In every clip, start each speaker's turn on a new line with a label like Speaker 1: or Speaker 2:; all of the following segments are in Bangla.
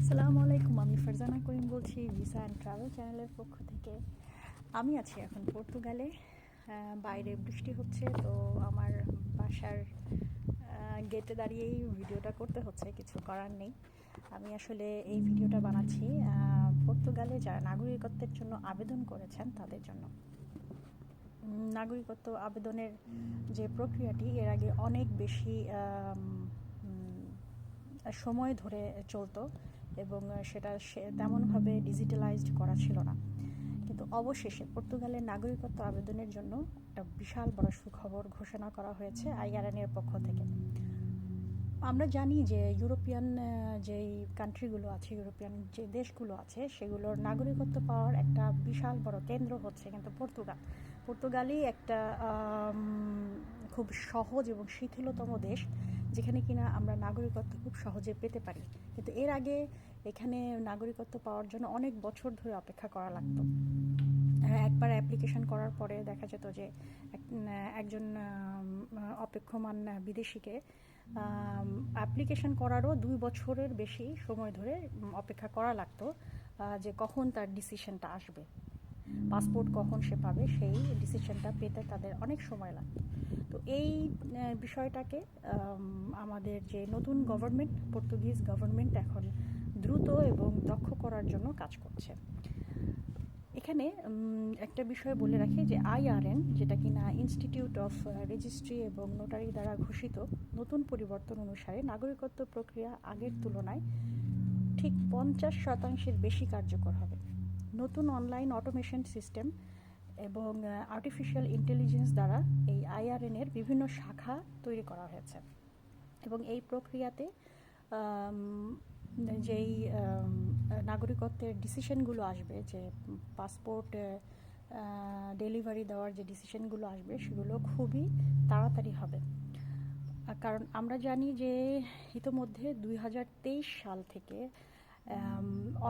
Speaker 1: আসসালামু আলাইকুম। আমি ফারজানা করিম বলছি ভিসা অ্যান্ড ট্রাভেল চ্যানেলের পক্ষ থেকে। আমি আছি এখন পর্তুগালে। বাইরে বৃষ্টি হচ্ছে, তো আমার বাসার গেটে দাঁড়িয়েই ভিডিওটা করতে হচ্ছে, কিছু করার নেই। আমি আসলে এই ভিডিওটা বানাচ্ছি পর্তুগালে যারা নাগরিকত্বের জন্য আবেদন করেছেন তাদের জন্য। নাগরিকত্ব আবেদনের যে প্রক্রিয়াটি এর আগে অনেক বেশি সময় ধরে চলতো এবং সেটা তেমনভাবে ডিজিটালাইজড করা ছিল না। কিন্তু অবশেষে পর্তুগালের নাগরিকত্ব আবেদনের জন্য একটা বিশাল বড় সুখবর ঘোষণা করা হয়েছে আইআরএনের পক্ষ থেকে। আমরা জানি যে ইউরোপিয়ান যেই কান্ট্রিগুলো আছে, ইউরোপিয়ান যে দেশগুলো আছে, সেগুলোর নাগরিকত্ব পাওয়ার একটা বিশাল বড় কেন্দ্র হচ্ছে কিন্তু পর্তুগালই একটা খুব সহজ এবং শিথিলতম দেশ, যেখানে কিনা আমরা নাগরিকত্ব খুব সহজে পেতে পারি। কিন্তু এর আগে এখানে নাগরিকত্ব পাওয়ার জন্য অনেক বছর ধরে অপেক্ষা করা লাগতো। একবার অ্যাপ্লিকেশন করার পরে দেখা যেত যে একজন অপেক্ষমান বিদেশিকে অ্যাপ্লিকেশন করারও 2 বছরের বেশি সময় ধরে অপেক্ষা করা লাগতো, যে কখন তার ডিসিশনটা আসবে, পাসপোর্ট কখন সে পাবে, সেই ডিসিশনটা পেতে তাদের অনেক সময় লাগতো। তো এই বিষয়টাকে আমাদের যে নতুন গভর্নমেন্ট, পর্তুগিজ গভর্নমেন্ট এখন দ্রুত এবং দক্ষ করার জন্য কাজ করছে। এখানে একটা বিষয় বলে রাখি যে আইআরএন, যেটা কিনা ইনস্টিটিউট অফ রেজিস্ট্রি এবং নোটারি দ্বারা ঘোষিত, নতুন পরিবর্তন অনুসারে নাগরিকত্ব প্রক্রিয়া আগের তুলনায় ঠিক 50% বেশি কার্যকর হবে। নতুন অনলাইন অটোমেশন সিস্টেম এবং আর্টিফিশিয়াল ইন্টেলিজেন্স দ্বারা এই আইআরএনের বিভিন্ন শাখা তৈরি করা হয়েছে এবং এই প্রক্রিয়াতে যেই নাগরিকত্বের ডিসিশনগুলো আসবে, যে পাসপোর্ট ডেলিভারি দেওয়ার যে ডিসিশনগুলো আসবে, সেগুলো খুবই তাড়াতাড়ি হবে। কারণ আমরা জানি যে ইতোমধ্যে 2023 সাল থেকে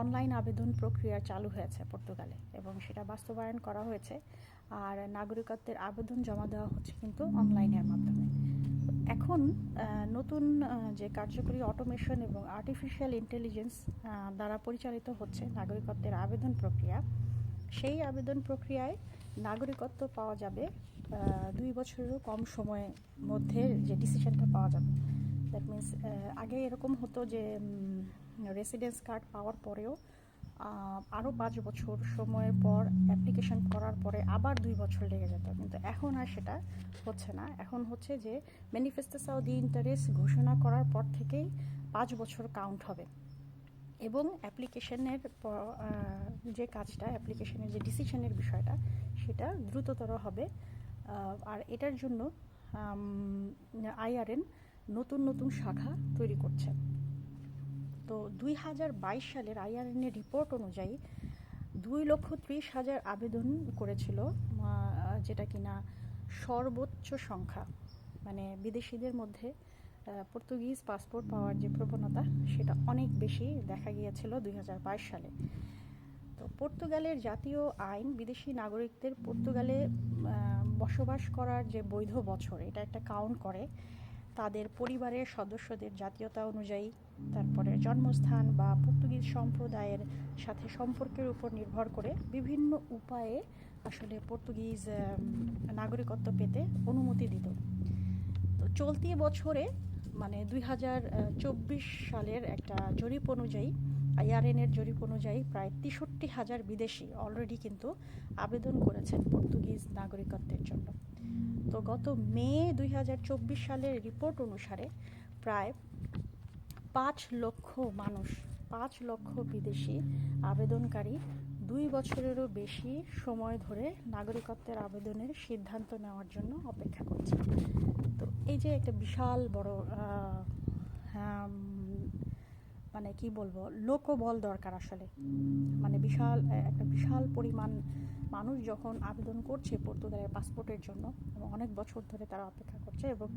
Speaker 1: অনলাইন আবেদন প্রক্রিয়া চালু হয়েছে পর্তুগালে এবং সেটা বাস্তবায়ন করা হয়েছে। আর নাগরিকত্বের আবেদন জমা দেওয়া হচ্ছে কিন্তু অনলাইনের মাধ্যমে। এখন নতুন যে কার্যকরী অটোমেশন এবং আর্টিফিশিয়াল ইন্টেলিজেন্স দ্বারা পরিচালিত হচ্ছে নাগরিকত্বের আবেদন প্রক্রিয়া, সেই আবেদন প্রক্রিয়ায় নাগরিকত্ব পাওয়া যাবে 2 বছরেরও কম সময়ের মধ্যে, যে ডিসিশনটা পাওয়া যাবে। দ্যাট মিনস আগে এরকম হতো যে রেসিডেন্স কার্ড পাওয়ার পরেও আরও 5 বছর সময়ের পর অ্যাপ্লিকেশন করার পরে আবার 2 বছর লেগে যেত, কিন্তু এখন আর সেটা হচ্ছে না। এখন হচ্ছে যে ম্যানিফেস্টেসাও দি ইন্টারেস্ট ঘোষণা করার পর থেকেই 5 বছর কাউন্ট হবে এবং অ্যাপ্লিকেশনের যে কাজটা, অ্যাপ্লিকেশনের যে ডিসিশনের বিষয়টা, সেটা দ্রুততর হবে। আর এটার জন্য আইআরএন নতুন নতুন শাখা তৈরি করছে। তো 2022 সালের আইআরএনের রিপোর্ট অনুযায়ী 2,30,000 আবেদন করেছিল, যেটা কিনা সর্বোচ্চ সংখ্যা। মানে বিদেশিদের মধ্যে পর্তুগিজ পাসপোর্ট পাওয়ার যে প্রবণতা, সেটা অনেক বেশি দেখা গিয়েছিল 2022 সালে। তো পর্তুগালের জাতীয় আইন বিদেশি নাগরিকদের পর্তুগালে বসবাস করার যে বৈধ বছর, এটা একটা কাউন্ট করে তাদের পরিবারের সদস্যদের জাতীয়তা অনুযায়ী, তারপরে জন্মস্থান বা পর্তুগিজ সম্প্রদায়ের সাথে সম্পর্কের উপর নির্ভর করে বিভিন্ন উপায়ে আসলে পর্তুগিজ নাগরিকত্ব পেতে অনুমতি দিত। তো চলতি বছরে মানে 2024 সালের একটা জরিপ অনুযায়ী, আইআরএনের জরিপ অনুযায়ী প্রায় 63,000 বিদেশি অলরেডি কিন্তু আবেদন করেছেন পর্তুগিজ নাগরিকত্বের জন্য। তো গত মে 2024 সালের রিপোর্ট অনুসারে প্রায় 5 লক্ষ মানুষ, 5 লক্ষ বিদেশি আবেদনকারী 2 বছরেরও বেশি সময় ধরে নাগরিকত্বের আবেদনের সিদ্ধান্ত নেওয়ার জন্য অপেক্ষা করছে। তো এই যে একটা বিশাল বড় মানে কি বলবো, লোকবল দরকার আসলে। মানে একটা বিশাল পরিমাণ মানুষ যখন আবেদন করছে পর্তুগালের পাসপোর্টের জন্য, এবং অনেক বছর ধরে তারা অপেক্ষা করছে, এবং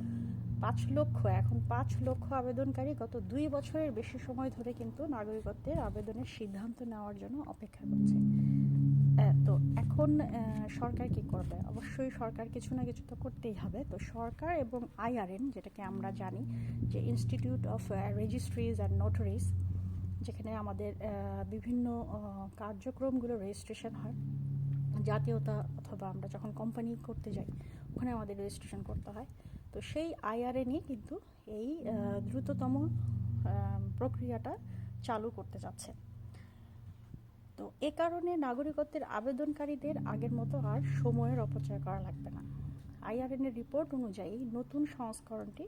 Speaker 1: 5 লক্ষ আবেদনকারী গত 2 বছরের বেশি সময় ধরে কিন্তু নাগরিকত্বের আবেদনের সিদ্ধান্ত নেওয়ার জন্য অপেক্ষা করছে। তো এখন সরকার কি করবে? অবশ্যই সরকার কিছু না কিছু তো করতেই হবে। তো সরকার এবং আইআরএন, যেটাকে আমরা জানি যে ইনস্টিটিউট অফ রেজিস্ট্রিজ অ্যান্ড নোটারিজ, যেখানে আমাদের বিভিন্ন কার্যক্রমগুলো রেজিস্ট্রেশন হয়, জাতীয়তা অথবা আমরা যখন কোম্পানি করতে যাই ওখানে আমাদের রেজিস্ট্রেশন করতে হয়। তো সেই আইআরএ নিয়ে কিন্তু এই দ্রুততম প্রক্রিয়াটা চালু করতে যাচ্ছে। তো এ কারণে নাগরিকত্বের আবেদনকারীদের আগের মতো আর সময়ের অপচয় করা লাগবে না। আইআরএনের রিপোর্ট অনুযায়ী নতুন সংস্করণটি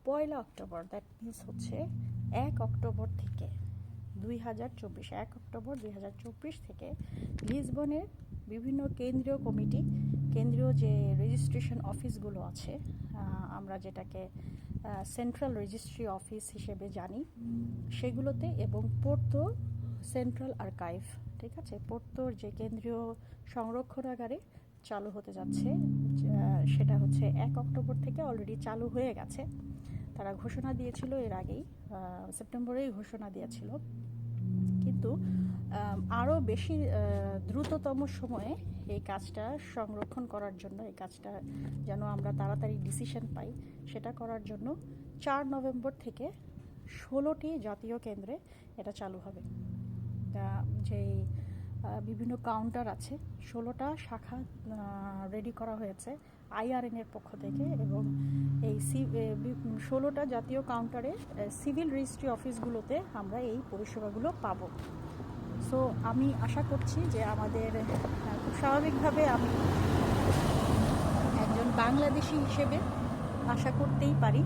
Speaker 1: 1 অক্টোবর, দ্যাট মিনস হচ্ছে 1 অক্টোবর থেকে 1 অক্টোবর 2024 থেকে লিসবনের বিভিন্ন কেন্দ্রীয় কমিটি, কেন্দ্রীয় যে রেজিস্ট্রেশন অফিসগুলো আছে, আমরা যেটাকে সেন্ট্রাল রেজিস্ট্রি অফিস হিসেবে জানি, সেগুলোতে এবং পোর্তো সেন্ট্রাল আর্কাইভ, ঠিক আছে, পোর্তোর যে কেন্দ্রীয় সংরক্ষণাগারে চালু হতে যাচ্ছে। সেটা হচ্ছে 1 অক্টোবর থেকে অলরেডি চালু হয়ে গেছে। তারা ঘোষণা দিয়েছিল এর আগেই, সেপ্টেম্বরেই ঘোষণা দিয়েছিল, কিন্তু আরও বেশি দ্রুততম সময়ে এই কাজটা সংরক্ষণ করার জন্য, এই কাজটা যেন আমরা তাড়াতাড়ি ডিসিশন পাই, সেটা করার জন্য 4 নভেম্বর থেকে 16টি জাতীয় কেন্দ্রে এটা চালু হবে। যেই বিভিন্ন কাউন্টার আছে, 16টা শাখা রেডি করা হয়েছে আইআরএনের পক্ষ থেকে, এবং এই 16টা জাতীয় কাউন্টারে সিভিল রেজিস্ট্রি অফিসগুলোতে আমরা এই পরিষেবাগুলো পাবো। সো আমি আশা করছি যে আমাদের খুব স্বাভাবিকভাবে আমি একজন বাংলাদেশি হিসেবে আশা করতেই পারি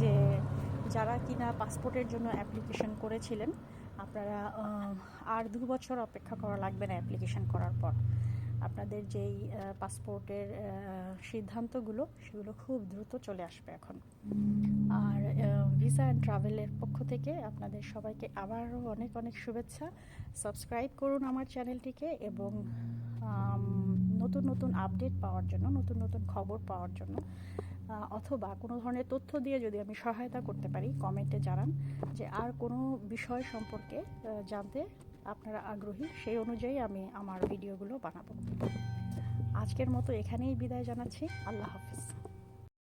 Speaker 1: যে যারা কিনা পাসপোর্টের জন্য অ্যাপ্লিকেশন করেছিলেন, আপনারা আর 2 বছর অপেক্ষা করা লাগবে না। অ্যাপ্লিকেশন করার পর আপনাদের যেই পাসপোর্টের সিদ্ধান্তগুলো, সেগুলো খুব দ্রুত চলে আসবে এখন। আর ভিসা অ্যান্ড ট্রাভেলের পক্ষ থেকে আপনাদের সবাইকে আবারও অনেক অনেক শুভেচ্ছা। সাবস্ক্রাইব করুন আমার চ্যানেলটিকে, এবং নতুন নতুন আপডেট পাওয়ার জন্য, নতুন নতুন খবর পাওয়ার জন্য, অথবা কোনো ধরনের তথ্য দিয়ে যদি আমি সহায়তা করতে পারি, কমেন্টে জানান যে আর কোনো বিষয় সম্পর্কে জানতে আপনারা আগ্রহী, সেই অনুযায়ী আমি আমার ভিডিওগুলো বানাবো। আজকের মতো এখানেই বিদায় জানাচ্ছি। আল্লাহ হাফিজ।